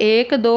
1 2